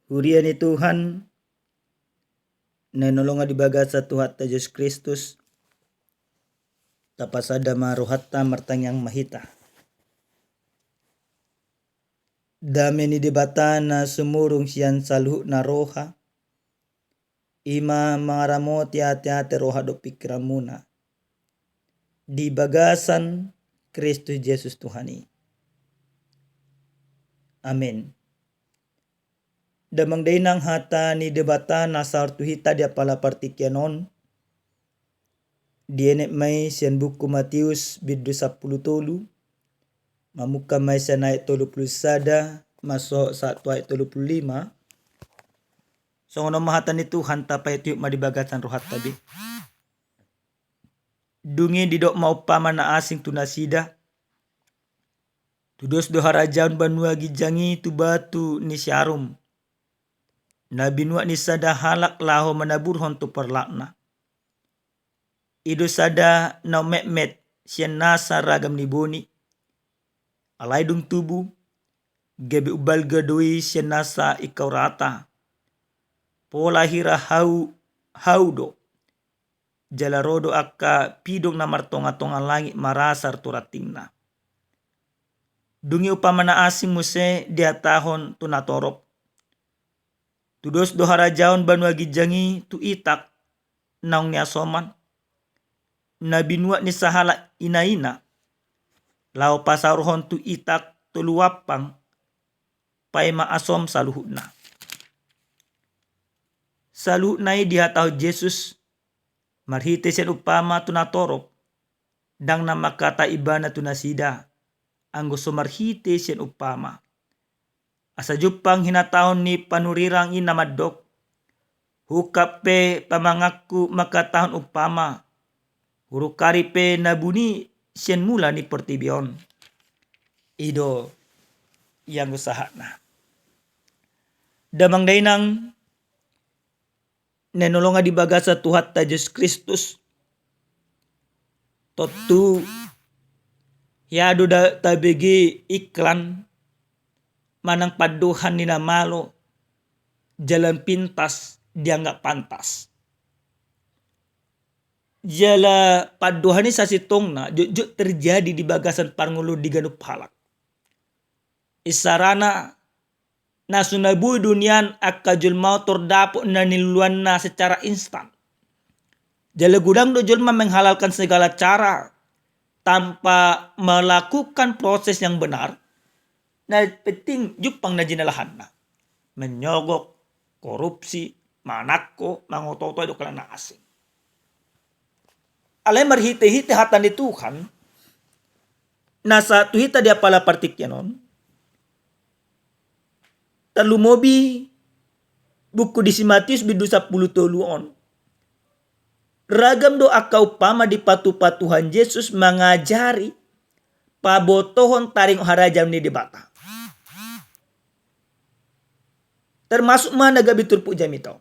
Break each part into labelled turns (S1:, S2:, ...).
S1: Huriani Tuhan, nenolonga di bagasa Tuhan Yesus Kristus, tapasada maruhatta martang yang mahita. Dame ni debatana sumurung sian saluh na roha, ima mangaramoti ate-ate roha do pikiramuna. Di bagasan Kristus Yesus Tuhani. Amin. Damang dainang hata ni debata nasar tuhita dia pala partikianon. Dienek mai sian buku Matius bidu 10 tolu. Mamuka mai sian ayat 30 sada masuk 1 ayat 35. Songono mahatan itu hanta pay tiup madibagatan rohat tabi. Dungi didok mau pamana asing tunasida. Tudos doharajaun banua gijangi tu batu ni syarum. Nabi nuak ni sada halak laho menabur hontu perlakna. Ido sada na mekmet sian nasa ragam ni boni. Alai dung tubu. Gebe ubal gadoi sian nasa ikau rata. Pola hira haudo. Jalarodo akka pidong na martonga-tonga langit marasar turatingna. Dungi upamana asing muse dia tahon tunatorop. Tudos doharajaon banua gijangi tu itak naung ni asoman. Nabi nuak ni sahala ina-ina. Lao pasaruhon tu itak tu luapang. Pai ma asom saluhuna. Saluhnai dihatau Yesus. Marhite sen upama tunatorop. Dang nama kata ibana tunasida. Anggo somarhite sen upama. Asa jupang hinatahon ni panurirang inamadok. Hukape pamangaku makatahon upama. Hurukari pe nabuni sian mula ni pertibion. Ido yang usahana. Damang dainang nenolonga di bagasa Tuhan Yesus Kristus. Totu yado da tabegi iklan. Manang paduhan ni namalo. Jalan pintas dia nggak pantas. Jala paduhan ni sasitong na juk terjadi di bagasan Parngulu di Ganup Halak. Isarana na sunabuy dunian akajul mau tordapok na niluan na secara instan. Jala gudang do julma menghalalkan segala cara tanpa melakukan proses yang benar. Na penting jupang na jinalahan na. Menyogok, korupsi, manako, mangototo itu kalana asing. Alay marhite-hite hatan ni Tuhan. Nasa tuhita dia pala partikyanon. Talumobi buku di Matius bidu 10 toluon. Ragam do akau pama di patu-patuhan Yesus mengajari pabotohon taring harajam ni debata. Termasuk mana gabi turpu jamito.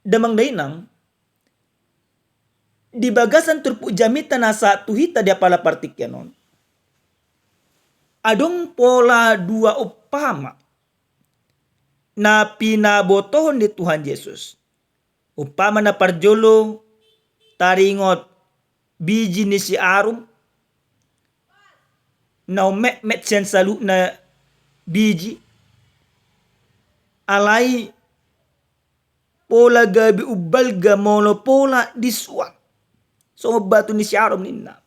S1: Damang dainang. Di bagasan turpu jamita nasa tuhita dia pala partikyanon. Adong pola dua upama. Na pinabotohon di Tuhan Yesus. Upama na parjolo taringot biji ni si arum. Na met sen salu na biji. Alai pola gabi ubal gamolo pola diswa. So batu ni si arum nina.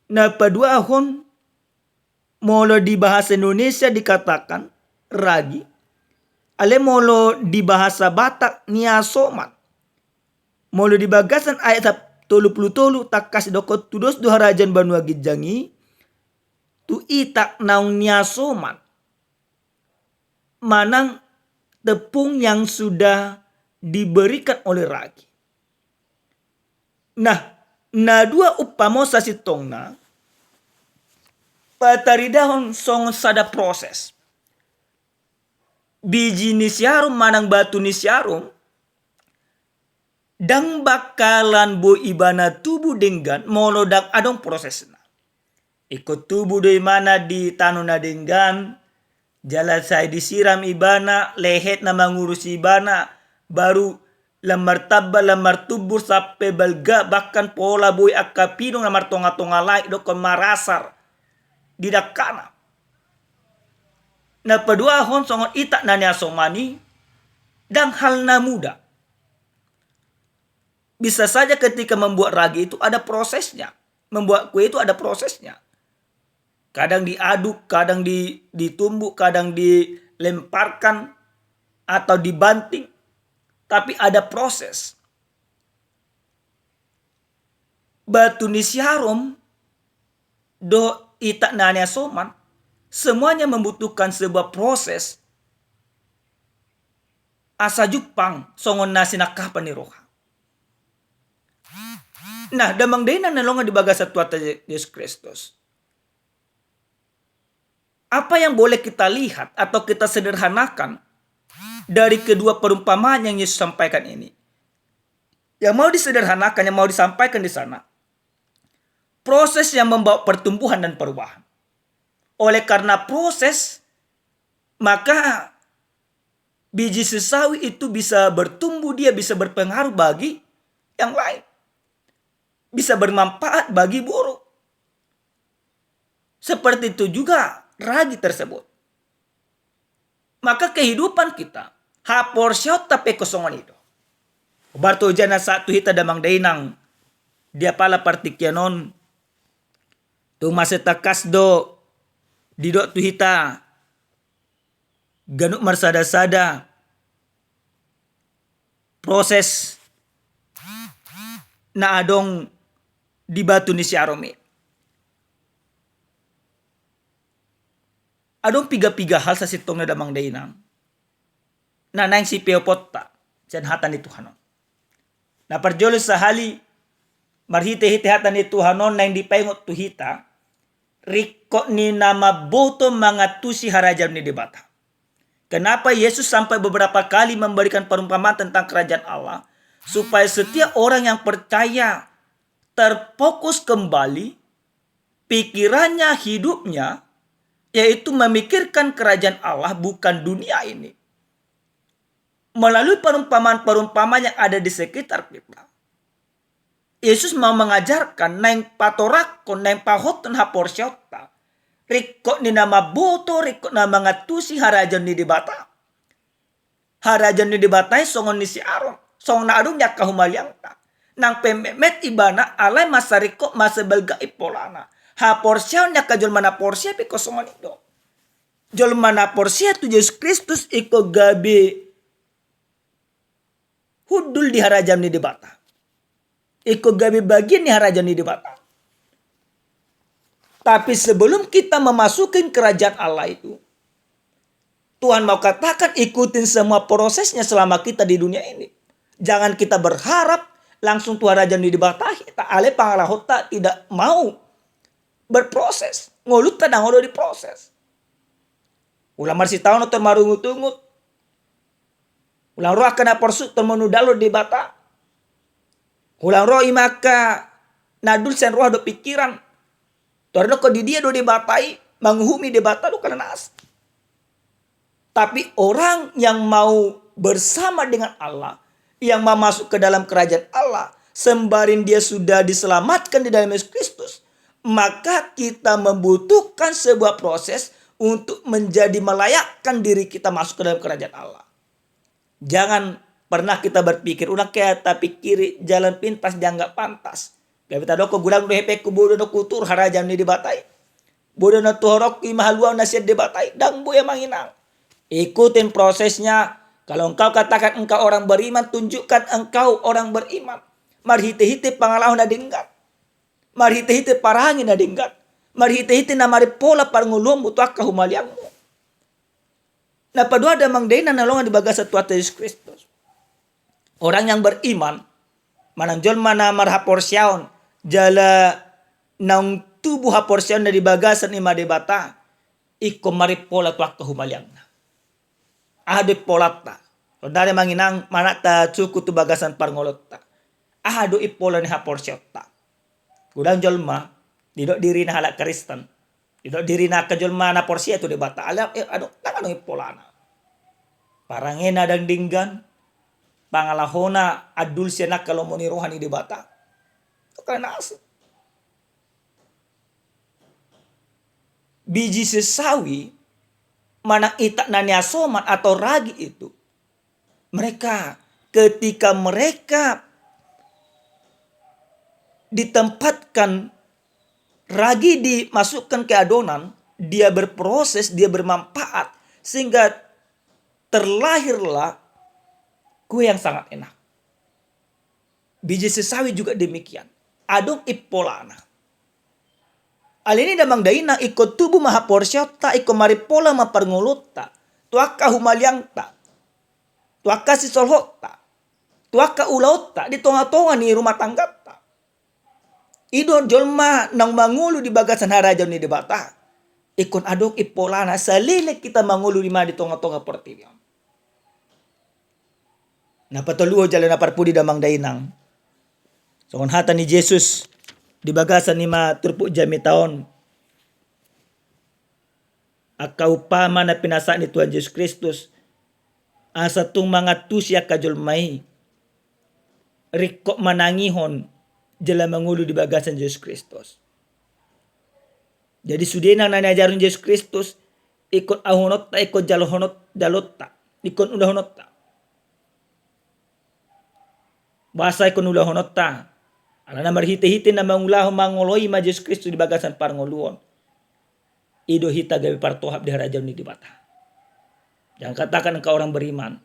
S1: Na paduahon molo di bahasa Indonesia dikatakan ragi. Ale molo di bahasa Batak niasoman. Molo di bagasan ayat 30 takas dokot tudos doharajan banua gijangi. Tu itak naung niasoman. Manang tepung yang sudah diberikan oleh ragi. Nah, na dua upamo sa sitong na pataridahon song sada proses. Biji ni siarum manang batu ni siarum dang bakalan bo ibana tubuh denggan molo dang adong prosesna. Ikut tubuh dari mana di tanuna denggan Jala saya disiram ibana, lehet na mengurus ibana, baru lamar tabba lamar tubur sampai balga bahkan pola boy akapino lamar tonga-tonga lai dokon marasar didak kana. Na padua hon songon itak nanya somani dan hal na muda. Bisa saja ketika membuat ragi itu ada prosesnya. Membuat kue itu ada prosesnya. Kadang diaduk, kadang ditumbuk, kadang dilemparkan atau dibanting. Tapi ada proses. Batu nisyarom do itak nanya soman, semuanya membutuhkan sebuah proses. Asa jupang songon nasi nakah paniroha. Nah, damang dena nalonga di baga satuata Yesus Kristus. Apa yang boleh kita lihat atau kita sederhanakan dari kedua perumpamaan yang Yesus sampaikan ini? Yang mau disederhanakan, yang mau disampaikan di sana. Proses yang membawa pertumbuhan dan perubahan. Oleh karena proses, maka biji sesawi itu bisa bertumbuh, dia bisa berpengaruh bagi yang lain. Bisa bermanfaat bagi buruk. Seperti itu juga ragi tersebut. Maka kehidupan kita haporsyot tapi kosongan itu. Barto jana satu hita damang dainang dia pala partikyanon tu masetakas do didok tu hita ganuk marsada-sada proses na adong di batu ni siarome. Adong piga-piga hal sa sitong na damang dainang. Na nang si peopotta. Diyan hatan ni Tuhanon. Na parjolo sa hali. Marhite-hite hatan ni Tuhanon na hindi paingot tuhita. Riko ni nama boto mga tusi harajan ni debata. Kenapa Yesus sampai beberapa kali memberikan perumpamaan tentang kerajaan Allah. Supaya setiap orang yang percaya terfokus kembali. Pikirannya, hidupnya. Yaitu memikirkan kerajaan Allah bukan dunia ini. Melalui perumpamaan-perumpamaan yang ada di sekitar kita. Yesus mau mengajarkan neng patorakon, neng pahoton haporsyota. Rikot ni nama boto, rikot na mga tusi harajan ni dibata. Harajan ni dibatai songon ni si aron. Songon na adong yak kahumalyangta. Nang pememet ibana alay masarikot masabelga ipolana. Haporsyaw niya ka jolmana porsya piko songon ito. Jolmana porsya tu Yesus Kristus iko gabi hudul di harajan ni dibata. Iko gabi bagian ni harajan ni dibata. Tapi sebelum kita memasukin kerajaan Allah itu, Tuhan mau katakan ikutin semua prosesnya selama kita di dunia ini. Jangan kita berharap langsung Tuhan harajan ni dibata. Tak ale pangalahota tidak mau berproses. Ngulut tadang di proses. Ulang marsi tahun atau marungut-ungut. Ulang roh akan aporsut atau menudalo di bata. Ulang roh imaka nadul sen roh do pikiran. Torno ko di dia do dibatai. Menghumi di bata do kananas. Tapi orang yang mau bersama dengan Allah. Yang mau masuk ke dalam kerajaan Allah. Sembarin dia sudah diselamatkan di dalam Yesus Kristus. Maka kita membutuhkan sebuah proses untuk menjadi melayakkan diri kita masuk ke dalam kerajaan Allah. Jangan pernah kita berpikir, udah kayak tapi kiri jalan pintas dianggap pantas. Gak kita doko gulang do hepe kubodo no kutur harajan ni dibatai. Bodo no tuhorok imahaluan nasihat dibatai. Dang buya manginang. Ikutin prosesnya. Kalau engkau katakan engkau orang beriman, tunjukkan engkau orang beriman. Marhite-hite pangalahon na dinggat. Marhite-hite parangin na dinggat. Marhite-hite na maripola parangulong butuak kahumalyang mo. Napadua damang day na nalongan di baga sa tuata Yesus Kristus. Orang yang beriman, manangjol mana marhaporsyaon, jala nang tubuh haporsyaon na di bagasan ima debata, iko maripola tuak kahumalyang na. Ahado ipolata. O dari manginang manata cuku tu bagasan parangolotta. Ahado ipola ni haporsyaon ta. Gudang jolma, didok diri na halak Kristen. Ido diri na kajolma na porsi itu debata alam ano ipolana. Parangena dang dinggan pangalahona adul siya na kalau moni rohani debata. Karena biji sesawi mana itak nanya soman atau ragi itu. Mereka ketika mereka ditempatkan ragi dimasukkan ke adonan, dia berproses, dia bermanfaat sehingga terlahirlah kue yang sangat enak. Biji sesawi juga demikian. Adong ipolana. Alini damang daina ikut tubuh maha porsyota iko maripola maparngulutta. Tuaka humaliangta. Tuaka sisolhota. Tuaka ulautta di tonga-tonga ni rumah tanggata. Ido jolma nang mangulu di bagasan harajaw ni debata. Ikon adong ipolana salile kita mangulu di di tonga-tonga pertiwiam. Napatuluo jalan naparpudi damang dainang. Songon hata ni Jesus di bagasan ni turpuk jami taon. Akaupama na pinasa ni Tuhan Yesus Kristus. Asa tung mga tusya kajolmay. Rikok manangihon jala mangulu di bagasan Yesus Kristus. Jadi sudena na najarun Yesus Kristus ikut ahunot ta ikut jalohonot jalota ikut udahonot ta. Bahasa ikut udahonot ta. Ala na marhite-hite na mangulah mangoloi ma Yesus Kristus di bagasan parngoluon. Ido hita gawe partohap di harajaw ni dibata. Jangan katakan engkau orang beriman,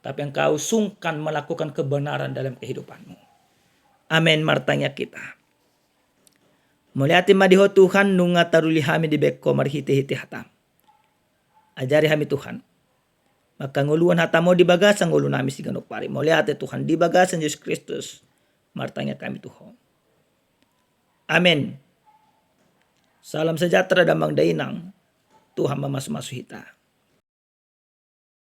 S1: tapi engkau sungkan melakukan kebenaran dalam kehidupanmu. Amin martanya kita. Muliati madiho Tuhan nunga taruli hami di beko marhite-hite hatam. Ajari hami Tuhan. Maka nguluan hatamo di bagasan ngulu nami siganok pari. Muliati Tuhan di bagasan Yesus Kristus. Martanya kami Tuhan. Amin. Salam sejahtera damang dainang. Tuhan mamasu-masu hita.